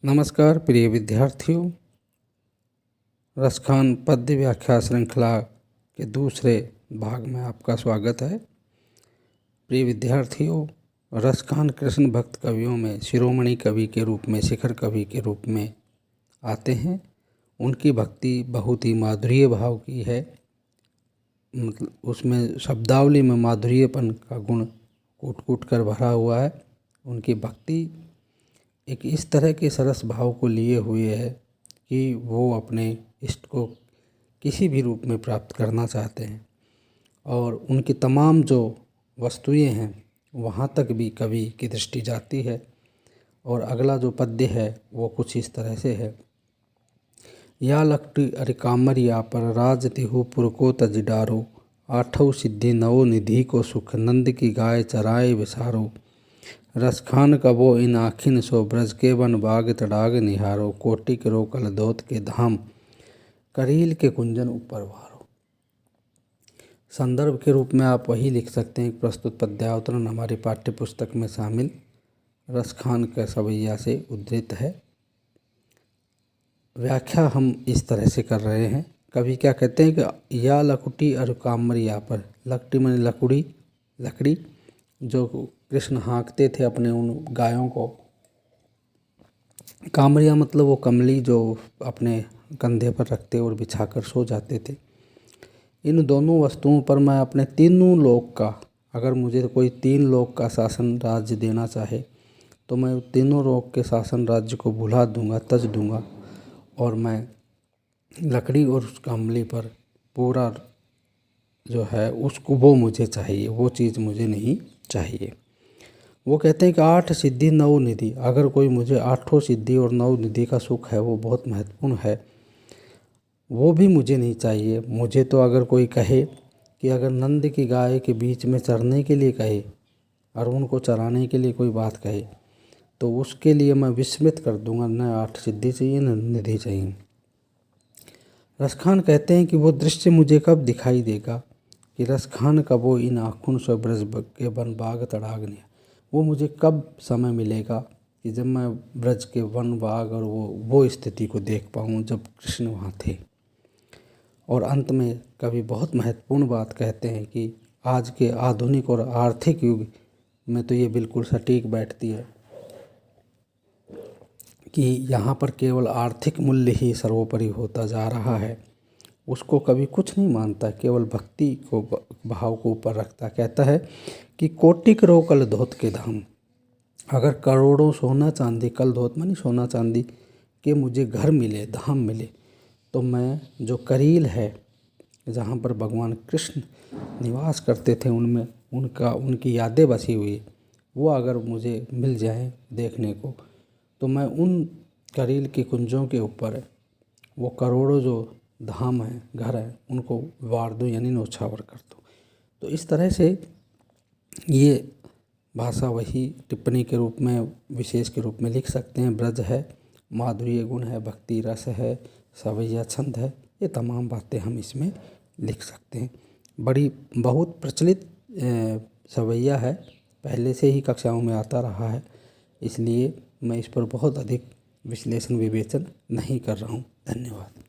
नमस्कार प्रिय विद्यार्थियों, रसखान पद्य व्याख्या श्रृंखला के दूसरे भाग में आपका स्वागत है। प्रिय विद्यार्थियों, रसखान कृष्ण भक्त कवियों में शिरोमणि कवि के रूप में, शिखर कवि के रूप में आते हैं। उनकी भक्ति बहुत ही माधुर्य भाव की है, मतलब उसमें शब्दावली में माधुर्यपन का गुण कूट कूट कर भरा हुआ है। उनकी भक्ति एक इस तरह के सरस भाव को लिए हुए है कि वो अपने इष्ट को किसी भी रूप में प्राप्त करना चाहते हैं और उनकी तमाम जो वस्तुएं हैं वहाँ तक भी कवि की दृष्टि जाती है। और अगला जो पद्य है वो कुछ इस तरह से है। या लकटी अरे कामरिया पर राज तिहु पुर को तज डारो, आठौ सिद्धि नवो निधि को सुख, नंद की गाय चराए विसारो। रसखान कबो इन आखिन सो ब्रज के वन बाग तड़ाग निहारो, कोटि करो कल दोत के धाम, करील के कुंजन ऊपर वारो। संदर्भ के रूप में आप वही लिख सकते हैं। प्रस्तुत पद्यावतरण हमारी पाठ्य पुस्तक में शामिल रसखान के सवैया से उद्धृत है। व्याख्या हम इस तरह से कर रहे हैं। कवि क्या कहते हैं कि या लकुटी और कामरिया पर, लकटी माने लकड़ी, लकड़ी जो कृष्ण हाँकते थे अपने उन गायों को। कामरिया मतलब वो कमली जो अपने कंधे पर रखते और बिछाकर सो जाते थे। इन दोनों वस्तुओं पर मैं अपने तीनों लोक का, अगर मुझे कोई 3 लोक का शासन राज्य देना चाहे तो मैं तीनों लोक के शासन राज्य को भुला दूंगा, तज दूंगा, और मैं लकड़ी और उस कमली पर पूरा जो है उसको वो मुझे चाहिए, वो चीज़ मुझे नहीं चाहिए। वो कहते हैं कि 8 सिद्धि 9 निधि, अगर कोई मुझे 8 सिद्धि और 9 निधि का सुख है वो बहुत महत्वपूर्ण है, वो भी मुझे नहीं चाहिए। मुझे तो अगर कोई कहे कि अगर नंद की गाय के बीच में चरने के लिए कहे और उनको चराने के लिए कोई बात कहे तो उसके लिए मैं विस्मित कर दूंगा, न 8 सिद्धि चाहिए न निधि चाहिए। रसखान कहते हैं कि वो दृश्य मुझे कब दिखाई देगा कि रसखान कबो इन आँखों से ब्रज के वन बाग तड़ाग ने, वो मुझे कब समय मिलेगा कि जब मैं ब्रज के वन बाग और वो स्थिति को देख पाऊँ जब कृष्ण वहाँ थे। और अंत में कवि बहुत महत्वपूर्ण बात कहते हैं कि आज के आधुनिक और आर्थिक युग में तो ये बिल्कुल सटीक बैठती है कि यहाँ पर केवल आर्थिक मूल्य ही सर्वोपरि होता जा रहा है। उसको कभी कुछ नहीं मानता, केवल भक्ति को, भाव को ऊपर रखता। कहता है कि कोटि करो कल धोत के धाम, अगर करोड़ों सोना चांदी, कल धोत मानी सोना चांदी के मुझे घर मिले, धाम मिले, तो मैं जो करील है जहाँ पर भगवान कृष्ण निवास करते थे उनमें उनकी यादें बसी हुई, वो अगर मुझे मिल जाए देखने को तो मैं उन करील के कुंजों के ऊपर वो करोड़ों जो धाम हैं, घर हैं, उनको वार दूँ, यानी नौछावर कर दूँ। तो इस तरह से ये भाषा वही टिप्पणी के रूप में, विशेष के रूप में लिख सकते हैं। ब्रज है, माधुर्य गुण है, भक्ति रस है, सवैया छंद है, ये तमाम बातें हम इसमें लिख सकते हैं। बहुत प्रचलित सवैया है, पहले से ही कक्षाओं में आता रहा है, इसलिए मैं इस पर बहुत अधिक विश्लेषण विवेचन नहीं कर रहा हूँ। धन्यवाद।